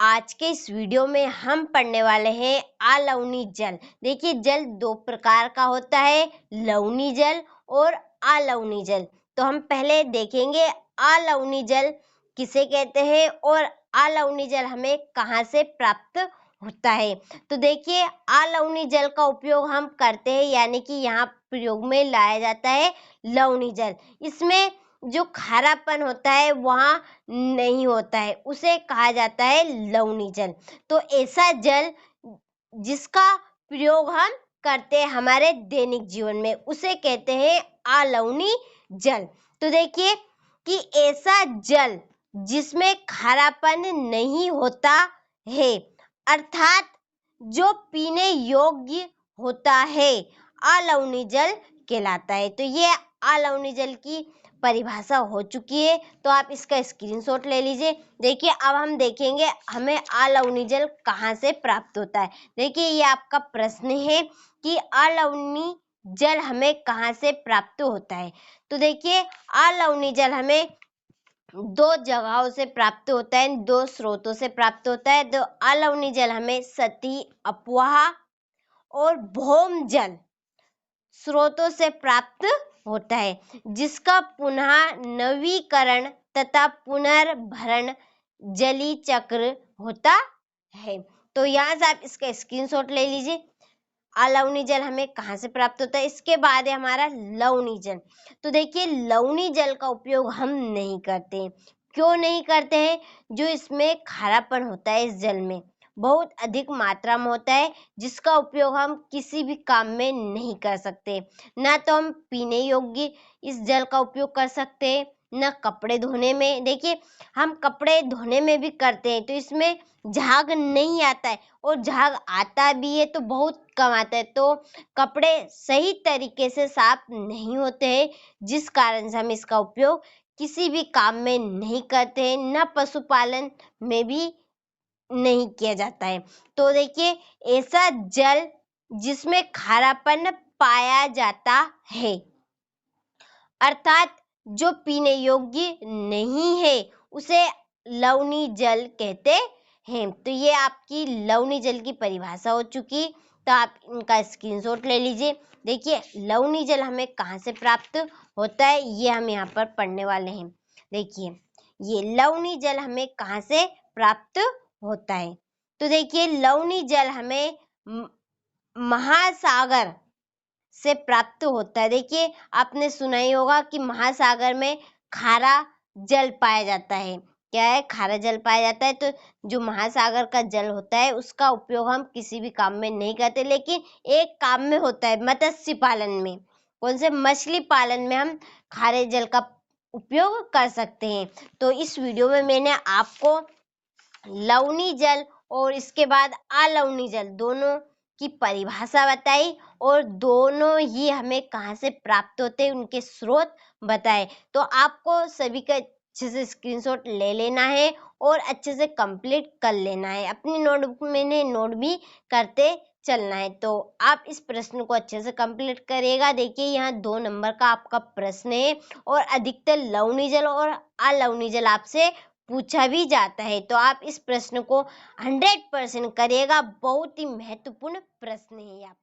आज के इस वीडियो में हम पढ़ने वाले हैं अलवनी जल। देखिए जल दो प्रकार का होता है, लवणी जल और अलवनी जल। तो हम पहले देखेंगे अलवनी जल किसे कहते हैं और अलवनी जल हमें कहाँ से प्राप्त होता है। तो देखिए अलवनी जल का उपयोग हम करते हैं, यानी कि यहाँ प्रयोग में लाया जाता है लवणी जल। इसमें जो खारापन होता है वहाँ नहीं होता है, उसे कहा जाता है लवणी जल। तो ऐसा जल जिसका प्रयोग हम करते हैं हमारे दैनिक जीवन में, उसे कहते हैं अलवणी जल। तो देखिए कि ऐसा जल जिसमें खारापन नहीं होता है, अर्थात जो पीने योग्य होता है, अलवणी जल कहलाता है। तो ये अलवणी जल की परिभाषा हो चुकी है, तो आप इसका स्क्रीनशॉट ले लीजिए। देखिए अब हम देखेंगे हमें अलवनी जल कहाँ से प्राप्त होता है। देखिए ये आपका प्रश्न है कि अलवनी जल हमें कहाँ से प्राप्त होता है। तो देखिए अलवनी जल हमें दो जगहों से प्राप्त होता है, दो स्रोतों से प्राप्त होता है। तो अलवनी जल हमें सतही अपवाह और भौम जल स्रोतों से प्राप्त होता है, जिसका पुनः नवीकरण तथा पुनर्भरण जली चक्र होता है। तो यहाँ से आप इसका स्क्रीनशॉट ले लीजिए। अलवनी जल हमें कहाँ से प्राप्त होता है। इसके बाद है हमारा लवणी जल। तो देखिए लवणी जल का उपयोग हम नहीं करते हैं। क्यों नहीं करते हैं? जो इसमें खारापन होता है इस जल में बहुत अधिक मात्रा में होता है, जिसका उपयोग हम किसी भी काम में नहीं कर सकते। ना तो हम पीने योग्य इस जल का उपयोग कर सकते हैं, न कपड़े धोने में। देखिए हम कपड़े धोने में भी करते हैं तो इसमें झाग नहीं आता है, और झाग आता भी है तो बहुत कम आता है, तो कपड़े सही तरीके से साफ नहीं होते हैं, जिस कारण से हम इसका उपयोग किसी भी काम में नहीं करते हैं, न पशुपालन में भी नहीं किया जाता है। तो देखिए ऐसा जल जिसमें खारापन पाया जाता है, अर्थात जो पीने योग्य नहीं है, उसे लवणी जल कहते हैं। तो ये आपकी लवणी जल की परिभाषा हो चुकी, तो आप इनका स्क्रीनशॉट ले लीजिए। देखिए लवणी जल हमें कहाँ से प्राप्त होता है, ये हम यहाँ पर पढ़ने वाले हैं। देखिए ये लवणी जल हमें कहाँ से प्राप्त होता है। तो देखिए लवणी जल हमें महासागर से प्राप्त होता है। देखिए आपने सुना ही होगा कि महासागर में खारा जल पाया जाता है। क्या है? खारा जल पाया जाता है। तो जो महासागर का जल होता है उसका उपयोग हम किसी भी काम में नहीं करते, लेकिन एक काम में होता है, मत्स्य पालन में। कौन से? मछली पालन में हम खारे जल का उपयोग कर सकते हैं। तो इस वीडियो में मैंने आपको लवणी जल और इसके बाद अलवणी जल दोनों की परिभाषा बताई, और दोनों ही हमें कहाँ से प्राप्त होते हैं, उनके स्रोत बताए। तो आपको सभी का अच्छे से स्क्रीनशॉट ले लेना है और अच्छे से कंप्लीट कर लेना है। अपनी नोटबुक में नोट भी करते चलना है। तो आप इस प्रश्न को अच्छे से कंप्लीट करिएगा। देखिए यहाँ 2 नंबर का आपका प्रश्न है, और अधिकतर लवणी जल और अलवणी जल आपसे पूछा भी जाता है। तो आप इस प्रश्न को 100% करिएगा, बहुत ही महत्वपूर्ण प्रश्न है। आप